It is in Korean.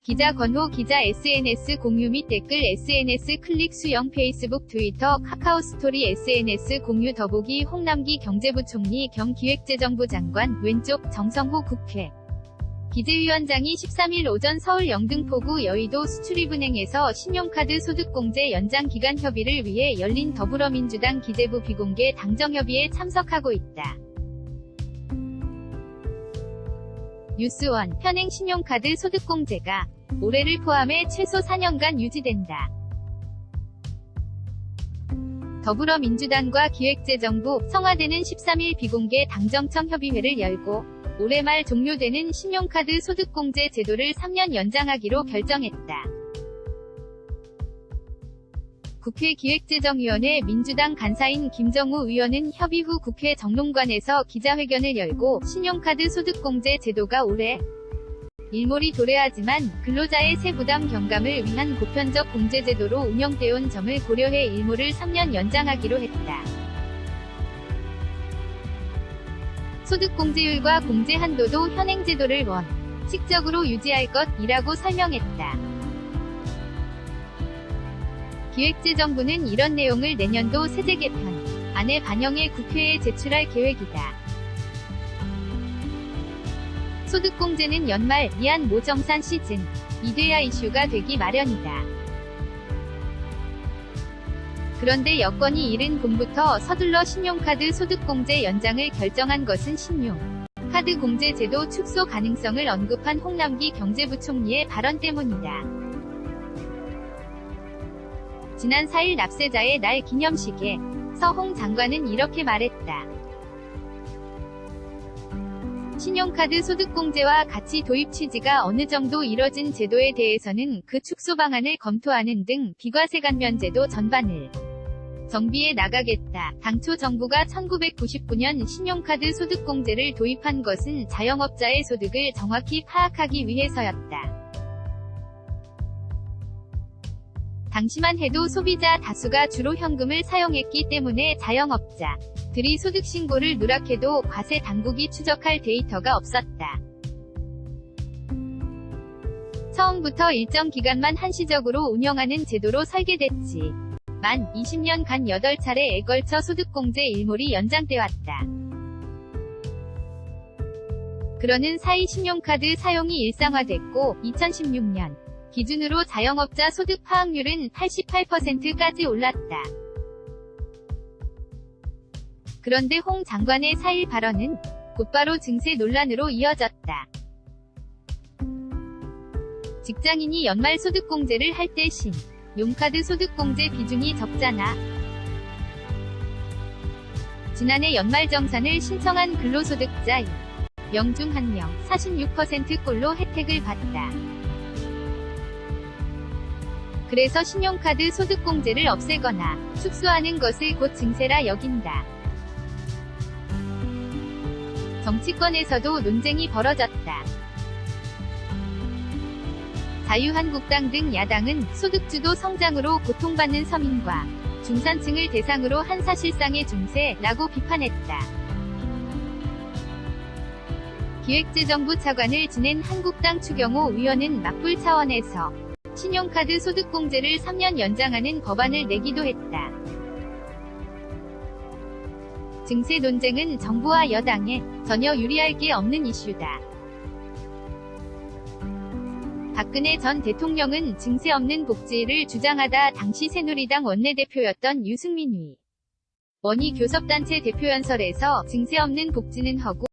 기자 권호 기자 SNS 공유 및 댓글 SNS 클릭 수영 페이스북 트위터 카카오 스토리 SNS 공유 더보기 홍남기 경제부총리 겸 기획재정부 장관 왼쪽 정성호 국회 기재위원장이 13일 오전 서울 영등포구 여의도 수출입은행에서 신용카드 소득공제 연장 기간 협의를 위해 열린 더불어민주당 기재부 비공개 당정협의에 참석하고 있다. 뉴스원 현행 신용카드 소득공제가 올해를 포함해 최소 4년간 유지된다. 더불어민주당과 기획재정부, 청와대는 13일 비공개 당정청 협의회를 열고 올해 말 종료되는 신용카드 소득공제 제도를 3년 연장하기로 결정했다. 국회 기획재정위원회 민주당 간사인 김정우 의원은 협의 후 국회 정론관에서 기자회견을 열고 신용카드 소득공제 제도가 올해 일몰이 도래하지만 근로자의 세부담 경감을 위한 보편적 공제제도로 운영되어온 점을 고려해 일몰을 3년 연장하기로 했다. 소득공제율과 공제 한도도 현행 제도를 원칙적으로 유지할 것이라고 설명했다. 기획재정부는 이런 내용을 내년도 세제 개편 안에 반영해 국회에 제출할 계획이다. 소득공제는 연말 미안 모정산 시즌 이돼야 이슈가 되기 마련이다. 그런데 여권이 이른 봄부터 서둘러 신용카드 소득공제 연장을 결정한 것은 신용 카드 공제 제도 축소 가능성을 언급한 홍남기 경제부총리의 발언 때문이다. 지난 4일 납세자의 날 기념식에 홍 장관은 이렇게 말했다. 신용카드 소득공제와 같이 도입 취지가 어느 정도 이뤄진 제도에 대해서는 그 축소 방안을 검토하는 등 비과세관 면제도 전반을 정비해 나가겠다. 당초 정부가 1999년 신용카드 소득공제를 도입한 것은 자영업자의 소득을 정확히 파악하기 위해서였다. 당시만 해도 소비자 다수가 주로 현금을 사용했기 때문에 자영업자들이 소득신고를 누락해도 과세 당국이 추적할 데이터가 없었다. 처음부터 일정 기간만 한시적으로 운영하는 제도로 설계됐지. 만 20년간 8차례에 걸쳐 소득공제 일몰이 연장되었다. 그러는 사이 신용카드 사용이 일상화됐고 2016년 기준으로 자영업자 소득 파악률은 88%까지 올랐다. 그런데 홍 장관의 4일 발언은 곧바로 증세 논란으로 이어졌다. 직장인이 연말 소득공제를 할 때 용카드 소득공제 비중이 적잖아. 지난해 연말정산을 신청한 근로소득자 0명 중 1명 46%꼴로 혜택을 받다. 그래서 신용카드 소득공제를 없애거나 축소하는 것을 곧 증세라 여긴다. 정치권에서도 논쟁이 벌어졌다. 자유한국당 등 야당은 소득주도 성장으로 고통받는 서민과 중산층을 대상으로 한 사실상의 중세라고 비판했다. 기획재정부 차관을 지낸 한국당 추경호 의원은 맞불 차원에서 신용카드 소득공제를 3년 연장하는 법안을 내기도 했다. 증세 논쟁은 정부와 여당에 전혀 유리할 게 없는 이슈다. 박근혜 전 대통령은 증세 없는 복지를 주장하다 당시 새누리당 원내대표였던 유승민 의원이 교섭단체 대표연설에서 증세 없는 복지는 허구